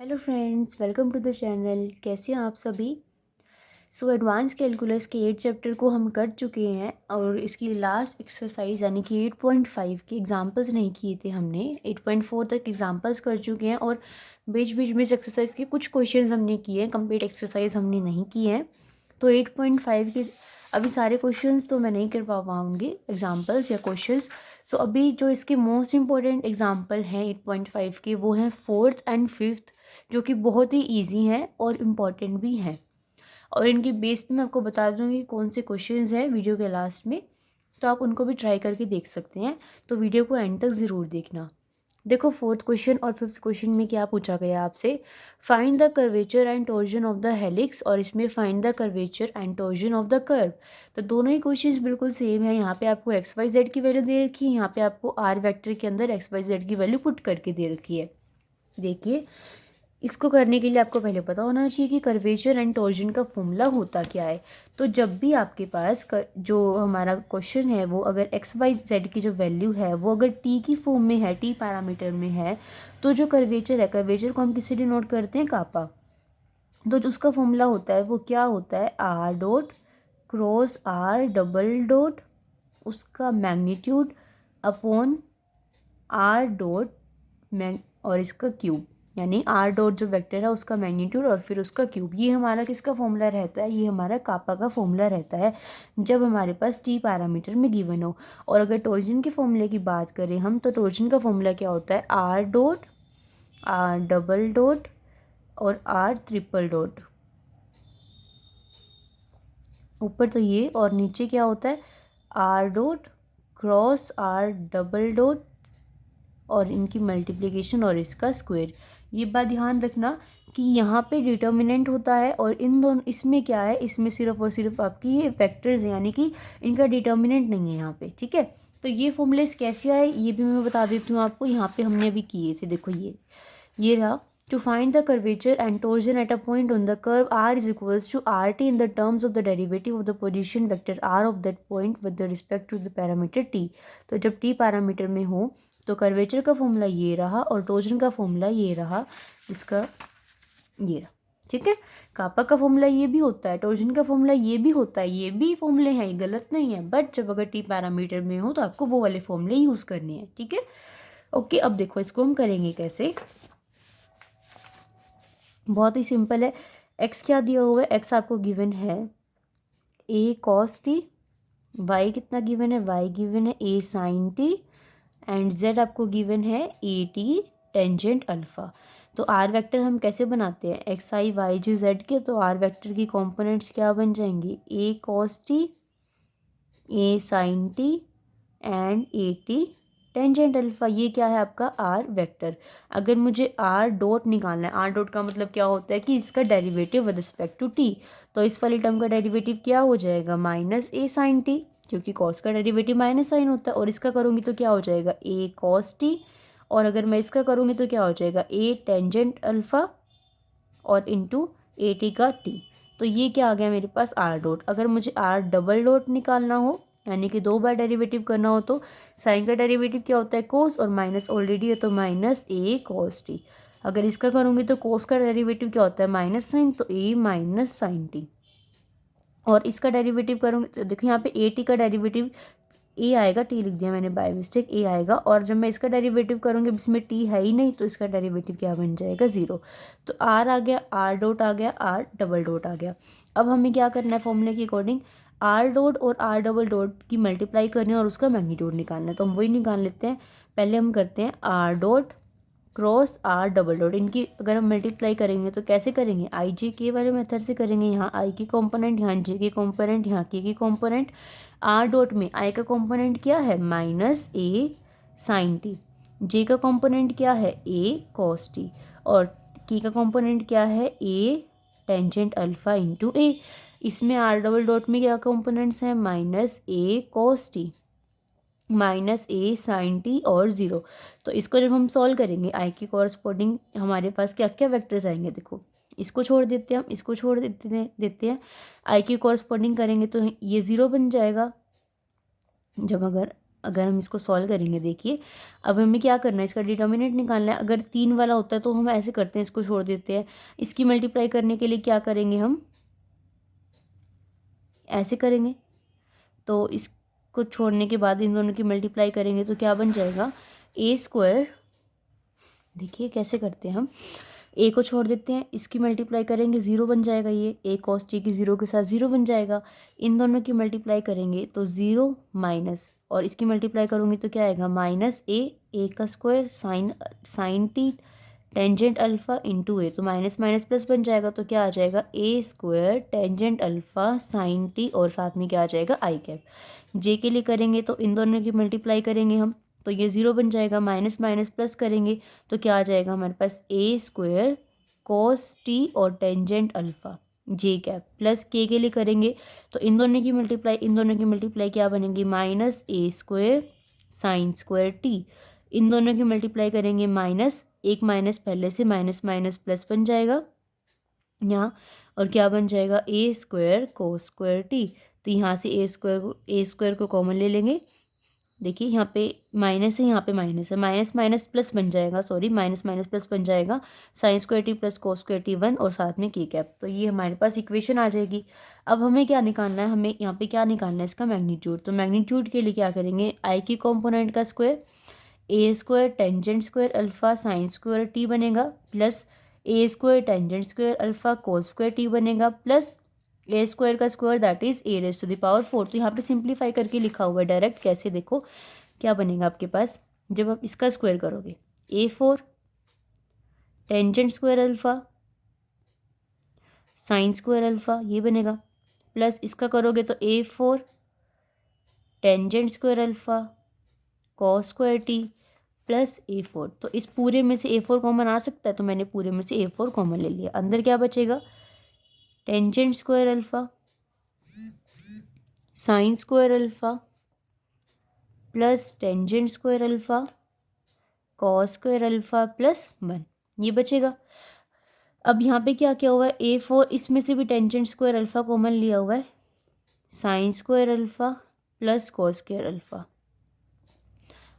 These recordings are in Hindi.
Hello friends, welcome to the channel. कैसे हैं आप सभी। एडवांस कैलकुलस के 8 चैप्टर को हम कर चुके हैं और इसकी लास्ट एक्सरसाइज यानी कि 8.5 के एग्जांपल्स नहीं किए थे हमने। 8.4 तक एग्जांपल्स कर चुके हैं और बीच बीच में इस एक्सरसाइज के कुछ क्वेश्चंस हमने किए हैं, कंप्लीट एक्सरसाइज हमने नहीं की है। तो 8.5 के अभी सारे क्वेश्चंस तो मैं नहीं कर पाऊँगी, एग्जांपल्स या क्वेश्चंस। अभी जो इसके मोस्ट इंपॉर्टेंट एग्जांपल हैं 8.5 के, वो हैं 4th एंड 5th, जो कि बहुत ही इजी हैं और इम्पॉर्टेंट भी हैं। और इनके बेस पे मैं आपको बता दूंगी कौन से क्वेश्चंस हैं वीडियो के लास्ट में, तो आप उनको भी ट्राई करके देख सकते हैं। तो वीडियो को एंड तक ज़रूर देखना। देखो, 4th क्वेश्चन और 5th क्वेश्चन में क्या पूछा गया आपसे, find the curvature and torsion of the helix, और इसमें find the curvature and torsion of the curve. तो दोनों ही क्वेश्चंस बिल्कुल सेम है। यहाँ पे आपको एक्स वाई जेड की वैल्यू दे रखी है, यहाँ पे आपको आर वेक्टर के अंदर एक्स वाई जेड की वैल्यू पुट करके दे रखी है। देखिए, इसको करने के लिए आपको पहले पता होना चाहिए कि कर्वेचर एंड टॉर्जन का फॉर्मूला होता क्या है। तो जब भी आपके पास जो हमारा क्वेश्चन है वो अगर एक्स वाई जेड की जो वैल्यू है वो अगर टी की फॉर्म में है, टी पैरामीटर में है, तो जो कर्वेचर है, कर्वेचर को हम किससे डिनोट करते हैं, कापा। तो जो उसका फॉर्मूला होता है वो क्या होता है, R dot cross R double dot उसका मैग्नीट्यूड अपॉन आर डॉट और इसका क्यूब, यानी आर डॉट जो वेक्टर है उसका मैग्नीट्यूड और फिर उसका क्यूब। ये हमारा किसका फॉर्मूला रहता है, ये हमारा कापा का फॉर्मूला रहता है जब हमारे पास टी पैरामीटर में गिवन हो। और अगर टॉर्जन के फॉर्मूले की बात करें हम, तो टॉर्जन का फॉर्मूला क्या होता है, R dot R double dot और आर ट्रिपल डॉट। ऊपर तो ये और नीचे क्या होता है, R dot cross R double dot और इनकी मल्टीप्लिकेशन और इसका स्क्वायर। ये बात ध्यान रखना कि यहाँ पे डिटर्मिनेंट होता है और इन दोनों, इसमें क्या है, इसमें सिर्फ और सिर्फ आपकी ये वेक्टर्स हैं, यानी कि इनका डिटर्मिनेंट नहीं है यहाँ पे। ठीक है, तो ये फॉर्मूलेस कैसे आए ये भी मैं बता देती हूँ आपको। यहाँ पे हमने अभी किए थे, देखो ये रहा। To find the curvature and torsion at a point on the curve r is equals to rt in the terms of the derivative of the position vector r of that point with the respect to the parameter t। तो जब t पैरामीटर में हो तो कर्वेचर का फॉर्मूला ये रहा और टॉर्जन का फॉर्मूला ये रहा, जिसका ये रहा। ठीक है, कापा का फॉर्मूला ये भी होता है, टॉर्जन का फॉर्मूला ये भी होता है, ये भी फॉर्मूले हैं, ये गलत नहीं है। बट जब अगर टी पैरामीटर में हो तो आपको वो वाले फॉर्मूले यूज़ करने हैं। ठीक है, ओके। अब देखो इसको हम करेंगे कैसे, बहुत ही सिंपल है। एक्स क्या दिया हुआ है, एक्स आपको गिवन है ए कॉस टी, वाई कितना गिवन है, वाई गिवन है A sine T, and Z आपको गिवन है ए टी टेंजेंट अल्फा। तो आर वेक्टर हम कैसे बनाते हैं, X I Y J Z के, तो आर वेक्टर की कंपोनेंट्स क्या बन जाएंगे, A cos T, A sine T and A T tangent alpha. ये क्या है आपका आर वेक्टर। अगर मुझे आर डॉट निकालना है, आर डॉट का मतलब क्या होता है कि इसका derivative with respect to T, तो इस वाली टर्म का डेरिवेटिव क्या हो जाएगा, माइनस ए साइन टी, क्योंकि कॉस का डेरिवेटिव माइनस साइन होता है। और इसका करूँगी तो क्या हो जाएगा, ए कॉस टी, और अगर मैं इसका करूँगी तो क्या हो जाएगा, ए टेंजेंट अल्फा और इंटू ए टी का टी। तो ये क्या आ गया मेरे पास, आर डॉट। अगर मुझे आर डबल डॉट निकालना हो, यानी कि 2 बार डेरिवेटिव करना हो, तो साइन का डेरिवेटिव क्या होता है, कोस, और माइनस ऑलरेडी है तो माइनस ए कोस टी। अगर इसका करूँगी तो कोस का डेरिवेटिव क्या होता है, माइनस साइन, तो ए माइनस साइन टी। और इसका डेरिवेटिव करूँगी तो देखो यहाँ पे ए टी का डेरिवेटिव ए आएगा, टी लिख दिया मैंने बाय मिस्टेक, ए आएगा। और जब मैं इसका डेरिवेटिव करूँगी, इसमें टी है ही नहीं, तो इसका डेरिवेटिव क्या बन जाएगा, ज़ीरो। तो आर आ गया, आर डॉट आ गया, आर डबल डॉट आ गया। अब हमें क्या करना है, फॉर्मूले के अकॉर्डिंग आर डॉट और आर डबल डॉट की मल्टीप्लाई करनी है और उसका मैग्नीट्यूड निकालना है। तो हम वही निकाल लेते हैं। पहले हम करते हैं R dot cross R double dot. इनकी अगर हम मल्टीप्लाई करेंगे तो कैसे करेंगे, आई जे के वाले मेथड से करेंगे। यहाँ आई की कंपोनेंट, यहाँ जे के कंपोनेंट, यहाँ के की कंपोनेंट। आर डॉट में आई का कंपोनेंट क्या है, माइनस ए साइन टी, जे का कंपोनेंट क्या है, ए कॉस टी, और के का कंपोनेंट क्या है, ए टेंजेंट अल्फा इंटू ए। इसमें आर डबल डॉट में क्या कंपोनेंट्स हैं, minus A cos T, minus A sine T और ज़ीरो। तो इसको जब हम सॉल्व करेंगे, आई की कॉरस्पॉन्डिंग हमारे पास क्या क्या वेक्टर्स आएंगे, देखो इसको छोड़ देते हैं हम, इसको छोड़ देते हैं। आई की कॉरस्पॉन्डिंग करेंगे तो ये ज़ीरो बन जाएगा। जब अगर अगर हम इसको सॉल्व करेंगे, देखिए अब हमें क्या करना है, इसका डिटर्मिनेंट निकालना है। अगर 3 वाला होता है तो हम ऐसे करते हैं, इसको छोड़ देते हैं। इसकी मल्टीप्लाई करने के लिए क्या करेंगे, हम ऐसे करेंगे। तो इसको छोड़ने के बाद इन दोनों की मल्टीप्लाई करेंगे तो क्या बन जाएगा, ए स्क्वायर। देखिए कैसे करते हैं हम, ए को छोड़ देते हैं, इसकी मल्टीप्लाई करेंगे, ज़ीरो बन जाएगा। ये ए कॉस टी की ज़ीरो के साथ ज़ीरो बन जाएगा। इन दोनों की मल्टीप्लाई करेंगे तो ज़ीरो माइनस, और इसकी मल्टीप्लाई करूँगी तो क्या आएगा, माइनस ए का square sine T tangent alpha into A, तो माइनस माइनस प्लस बन जाएगा। तो क्या आ जाएगा, A square tangent alpha sine T, और साथ में क्या आ जाएगा, आई कैप। जे के लिए करेंगे तो इन दोनों की मल्टीप्लाई करेंगे हम, तो ये ज़ीरो बन जाएगा। माइनस माइनस प्लस करेंगे तो क्या आ जाएगा हमारे पास, ए स्क्वायर कॉस टी और टेंजेंट अल्फ़ा जे कैप, प्लस के लिए करेंगे तो इन दोनों की मल्टीप्लाई क्या बनेगी, माइनस ए स्क्वायर साइन स्क्वायर टी। इन दोनों की मल्टीप्लाई करेंगे, माइनस एक माइनस पहले से, माइनस माइनस प्लस बन जाएगा यहाँ, और क्या बन जाएगा, A square cos square T. तो यहाँ से ए स्क्वायर को कॉमन ले लेंगे। देखिए यहाँ पे माइनस है, यहाँ पे माइनस है, माइनस माइनस प्लस बन जाएगा, सॉरी माइनस माइनस प्लस बन जाएगा, sign square T plus cos square T 1, और साथ में के कैप। तो ये हमारे पास इक्वेशन आ जाएगी। अब हमें क्या निकालना है, हमें यहाँ पे क्या निकालना है, इसका मैग्नीट्यूड। तो मैग्नीट्यूड के लिए क्या करेंगे, आई की कॉम्पोनेंट का square, A square tangent square alpha sine square T बनेगा, plus A square tangent square alpha cos square T बनेगा, प्लस ए स्क्वायर का square that is A raise to the power 4। तो यहाँ पे सिंप्लीफाई करके लिखा हुआ है डायरेक्ट, कैसे देखो क्या बनेगा आपके पास, जब आप इसका स्क्वायर करोगे, A4 tangent square alpha sine square alpha ये बनेगा, प्लस इसका करोगे तो A4 tangent square alpha cos square T plus A4। तो इस पूरे में से A4 कॉमन आ सकता है, तो मैंने पूरे में से A4 कॉमन ले लिया। अंदर क्या बचेगा, tangent square alpha sine square alpha plus tangent square alpha cos square alpha plus 1, ये बचेगा। अब यहाँ पे क्या क्या हुआ है, A4 इसमें से भी टेंजेंट स्क्वायर अल्फ़ा कॉमन लिया हुआ है, sine square alpha plus cos square alpha.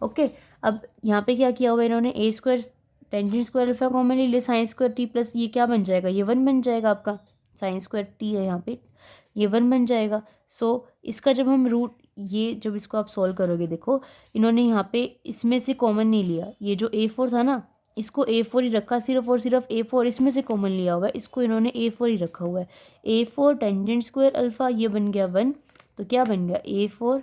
Okay, अब यहाँ पे क्या किया हुआ है इन्होंने, A square tangent square alpha common ले लिया, साइन स्क्वायर टी प्लस ये क्या बन जाएगा, ये 1 बन जाएगा आपका, साइन स्क्वायर टी है यहाँ पे, ये 1 बन जाएगा। सो इसका जब हम रूट, ये जब इसको आप सॉल्व करोगे, देखो इन्होंने यहाँ पे इसमें से कॉमन नहीं लिया, ये जो A4 था ना, इसको A4 ही रखा सिर्फ और सिर्फ, A4 इसमें से कॉमन लिया हुआ है, इसको इन्होंने A4 ही रखा हुआ है। A4 टेंजेंट स्क्वायर अल्फ़ा ये बन गया 1, तो क्या बन गया, A4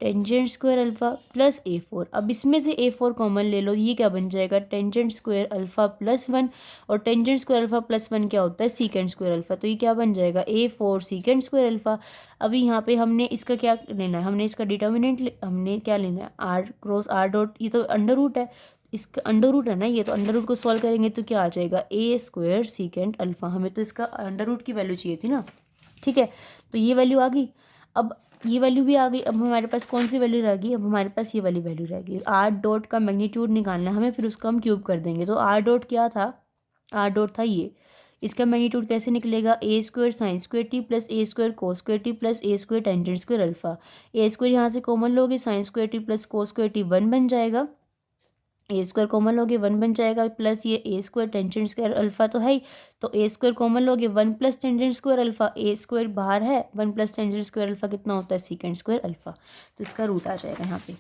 tangent square alpha plus A4। अब इसमें से A4 कॉमन ले लो, ये क्या बन जाएगा, टेंजेंट स्क्वायर अल्फ़ा प्लस 1, और टेंजेंट स्क्वायर अल्फ़ा प्लस 1 क्या होता है, सीकेंड स्क्वायर अल्फ़ा। तो ये क्या बन जाएगा, A4 सीकेंड स्क्वायर अल्फ़ा। अभी यहाँ पे हमने इसका क्या लेना है, हमने इसका डिटर्मिनेंट हमने क्या लेना है, आर क्रॉस आर डॉट, ये तो अंडर रूट है, इसका अंडर रूट है ना ये, तो अंडर रूट को सॉल्व करेंगे तो क्या आ जाएगा, ए स्क्वायर सीकेंड अल्फ़ा। हमें तो इसका अंडर रूट की वैल्यू चाहिए थी ना, ठीक है, तो ये वैल्यू आ गई। अब ये वैल्यू भी आ गई, अब हमारे पास कौन सी वैल्यू रहेगी, अब हमारे पास ये वाली वैल्यू रहेगी। आर डॉट का मैग्नीट्यूड निकालना है हमें, फिर उसका हम क्यूब कर देंगे। तो आर डॉट क्या था, आर डॉट था ये, इसका मैग्नीट्यूड कैसे निकलेगा, A square sine square T plus A square cos square T plus A square tangent square alpha. A square यहाँ से कॉमन लोगे, sine square T plus cos square T 1 बन जाएगा, ए स्क्वायर कॉमन लोगे 1 बन जाएगा, प्लस ये A square tangent square alpha तो है ही, तो ए स्क्वायर कॉमन लोगे 1 plus tangent square alpha, A square बाहर है, 1 प्लस टेंजेंट स्क्वायर अल्फ़ा कितना होता है, सीकेंड स्क्वायर अल्फ़ा। तो इसका रूट आ जाएगा यहाँ पे,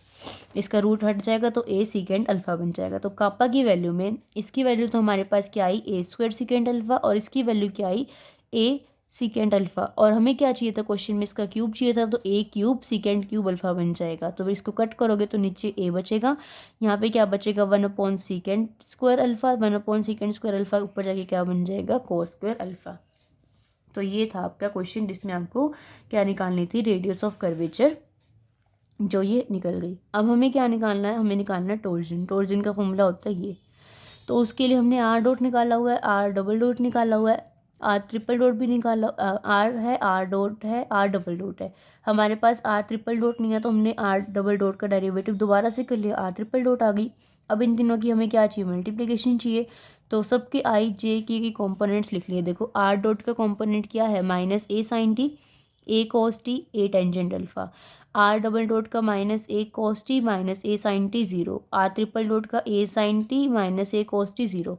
इसका रूट हट जाएगा तो ए सीकेंड अल्फ़ा बन जाएगा। तो कापा की वैल्यू में इसकी वैल्यू तो हमारे पास क्या आई, ए स्क्वायर सीकेंड अल्फ़ा, और इसकी वैल्यू क्या आई, ए सीकेंड अल्फ़ा। और हमें क्या चाहिए था, क्वेश्चन में इसका क्यूब चाहिए था, तो ए क्यूब सीकेंड क्यूब अल्फ़ा बन जाएगा। तो इसको कट करोगे तो नीचे ए बचेगा, यहाँ पे क्या बचेगा, 1/, secant square alpha, 1/, secant square alpha, ऊपर जाके क्या बन जाएगा, कोस स्क्वायर अल्फ़ा। तो ये था आपका क्वेश्चन, जिसमें आपको क्या निकालनी थी, रेडियस ऑफ कर्वेचर, जो ये निकल गई। अब हमें क्या निकालना है, हमें निकालना है टॉर्जन। टॉर्जन का फॉर्मूला होता है ये, तो उसके लिए हमने आर डॉट निकाला हुआ है, आर डबल डॉट निकाला हुआ है, आर ट्रिपल डॉट भी निकाला, आर है, आर डॉट है, आर डबल डॉट है। हमारे पास आर ट्रिपल डॉट नहीं है, तो हमने आर डबल डॉट का डेरिवेटिव दोबारा से कर लिया, आर ट्रिपल डॉट आ गई। अब इन तीनों की हमें क्या चाहिए, मल्टीप्लिकेशन चाहिए। तो सबके आई जे के कंपोनेंट्स लिख लिए। देखो आर डॉट का कंपोनेंट क्या है, minus A sine T, A cos T A tangent alpha, R double dot का minus A cos T minus A sine T zero, R triple dot का A sine T minus A cos T zero.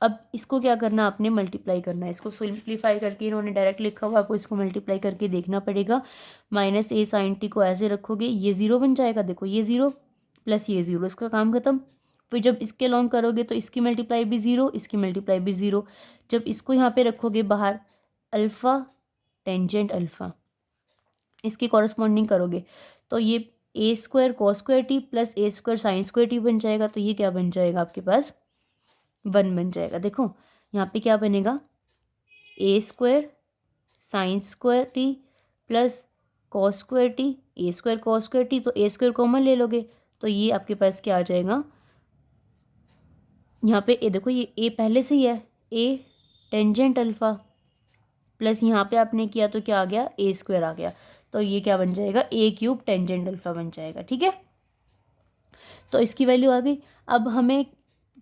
अब इसको क्या करना, आपने मल्टीप्लाई करना है। इसको सिंप्लीफाई करके इन्होंने डायरेक्ट लिखा हुआ, आपको इसको मल्टीप्लाई करके देखना पड़ेगा। माइनस ए साइन टी को ऐसे रखोगे, ये ज़ीरो बन जाएगा, देखो ये ज़ीरो प्लस ये ज़ीरो, इसका काम खत्म। फिर जब इसके लॉन्ग करोगे तो इसकी मल्टीप्लाई भी ज़ीरो, इसकी मल्टीप्लाई भी ज़ीरो। जब इसको यहाँ पे रखोगे बाहर, अल्फ़ा टेंजेंट अल्फ़ा, इसकी कॉरस्पॉन्डिंग करोगे तो ये A square cos square T plus A square sine square T बन जाएगा। तो ये क्या बन जाएगा आपके पास, 1 बन जाएगा। देखो यहाँ पे क्या बनेगा, A square sine square T plus cos square T, A square cos square T, तो ए स्क्वायर कॉमन ले लोगे तो ये आपके पास क्या आ जाएगा, यहाँ पे ए देखो ये ए पहले से ही है, ए टेंजेंट अल्फ़ा प्लस यहाँ पे आपने किया तो क्या आ गया, ए स्क्वायर आ गया। तो ये क्या बन जाएगा, ए क्यूब टेंजेंट अल्फ़ा बन जाएगा। ठीक है, तो इसकी वैल्यू आ गई। अब हमें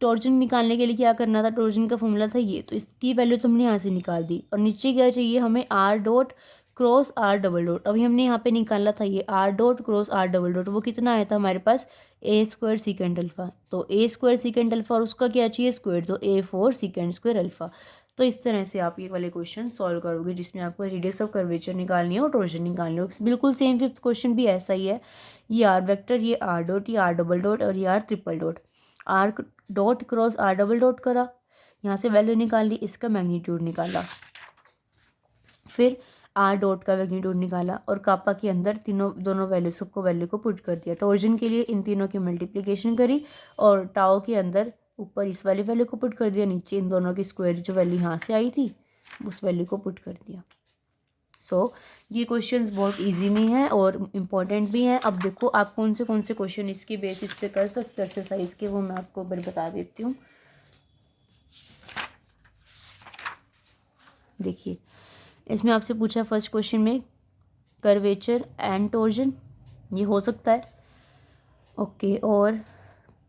टॉर्जन निकालने के लिए क्या करना था, टॉर्जन का फॉर्मूला था ये, तो इसकी वैल्यू तो हमने यहाँ से निकाल दी। और नीचे क्या चाहिए हमें, R dot cross R double dot. अभी हमने यहाँ पे निकाला था ये R dot cross R double dot, वो कितना आया था हमारे पास, ए स्क्वायर सीकेंड अल्फ़ा। तो ए स्क्वायर सीकेंड अल्फ़ा और उसका क्या चाहिए स्क्वायर, तो ए फोर सीकेंड स्क्वायर अल्फ़ा। तो इस तरह से आप ये वाले क्वेश्चन सॉल्व करोगे जिसमें आपको रेडियस ऑफ कर्वेचर निकालनी है और टॉर्जन निकालनी है। बिल्कुल सेम फिफ्थ क्वेश्चन भी ऐसा ही है, ये आर वेक्टर, ये आर डॉट, ये आर डबल डॉट और ये R triple dot. R dot cross R double dot करा, यहाँ से वैल्यू निकाल ली, इसका मैग्नीट्यूड निकाला, फिर आर डॉट का मैग्नीट्यूड निकाला और कापा के अंदर तीनों दोनों वैल्यू सबको वैल्यू को पुट कर दिया। टॉर्जन के लिए इन तीनों की मल्टीप्लिकेशन करी और टाओ के अंदर ऊपर इस वाली वैल्यू को पुट कर दिया, नीचे इन दोनों की स्क्वायर जो वैल्यू यहाँ से आई थी उस वैल्यू को पुट कर दिया। ये क्वेश्चंस बहुत इजी में है और इम्पॉर्टेंट भी हैं। अब देखो आप कौन से क्वेश्चन इसके बेसिस पे कर सकते हो एक्सरसाइज के, वो मैं आपको बता देती हूँ। देखिए इसमें आपसे पूछा फर्स्ट क्वेश्चन में कर्वेचर एंड टॉर्जन, ये हो सकता है ओके। और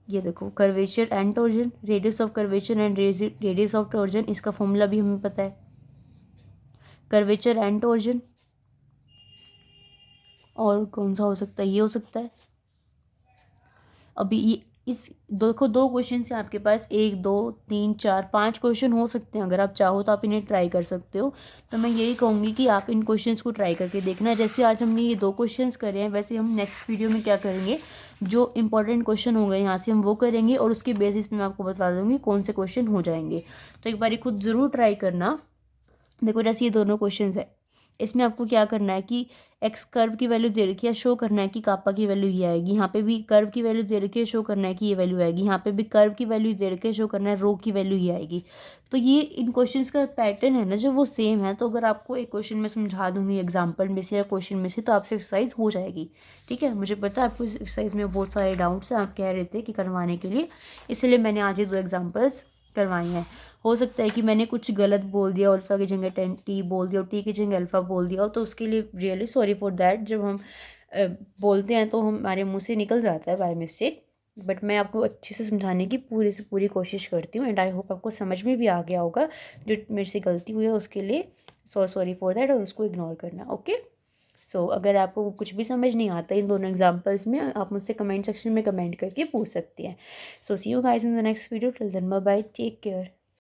ये देखो curvature and torsion, radius of curvature and radius of torsion, इसका फॉर्मूला भी हमें पता है। कर्वेचर एंड टॉर्जन, और कौन सा हो सकता है, ये हो सकता है। अभी ये इस देखो दो क्वेश्चन से आपके पास 1 2 3 4 5 क्वेश्चन हो सकते हैं। अगर आप चाहो तो आप इन्हें ट्राई कर सकते हो। तो मैं यही कहूँगी कि आप इन क्वेश्चंस को ट्राई करके देखना। जैसे आज हमने ये 2 क्वेश्चंस करे हैं, वैसे हम नेक्स्ट वीडियो में क्या करेंगे, जो इंपॉर्टेंट क्वेश्चन होंगे यहाँ से हम वो करेंगे और उसके बेसिस पे मैं आपको बता दूँगी कौन से क्वेश्चन हो जाएंगे। तो एक बार खुद ज़रूर ट्राई करना। देखो जैसे ये दोनों क्वेश्चन है, इसमें आपको क्या करना है कि एक्स कर्व की वैल्यू दे रखी है, शो करना है कि कापा की वैल्यू ये आएगी। यहाँ पे भी कर्व की वैल्यू दे रखी है, शो करना है कि ये वैल्यू आएगी। यहाँ पे भी कर्व की वैल्यू दे रखी है, शो करना है रो की वैल्यू ये आएगी। तो ये इन क्वेश्चंस का पैटर्न है ना जो वो सेम है। तो अगर आपको एक क्वेश्चन में समझा दूंगी एग्जाम्पल में से या क्वेश्चन में से, तो आपसे एक्सरसाइज हो जाएगी। ठीक है, मुझे पता है आपको इस एक्सरसाइज में बहुत सारे डाउट्स हैं, आप कह रहे थे कि करवाने के लिए, इसलिए मैंने आज ये 2 एग्जाम्पल्स करवाई हैं। हो सकता है कि मैंने कुछ गलत बोल दिया, अल्फ़ा की जगह टी बोल दिया और टी की जगह अल्फ़ा बोल दिया हो, तो उसके लिए रियली सॉरी फॉर दैट। जब हम बोलते हैं तो हमारे मुंह से निकल जाता है बाय मिस्टेक, बट मैं आपको अच्छे से समझाने की पूरी से पूरी कोशिश करती हूँ एंड आई होप आपको समझ में भी आ गया होगा। जो मेरे से गलती हुई है उसके लिए सॉरी फॉर दैट और उसको इग्नोर करना। ओके, सो अगर आपको कुछ भी समझ नहीं आता इन दोनों एग्जांपल्स में, आप मुझसे कमेंट सेक्शन में कमेंट करके पूछ सकती हैं। So see you guys in the next video, till then bye bye, take care.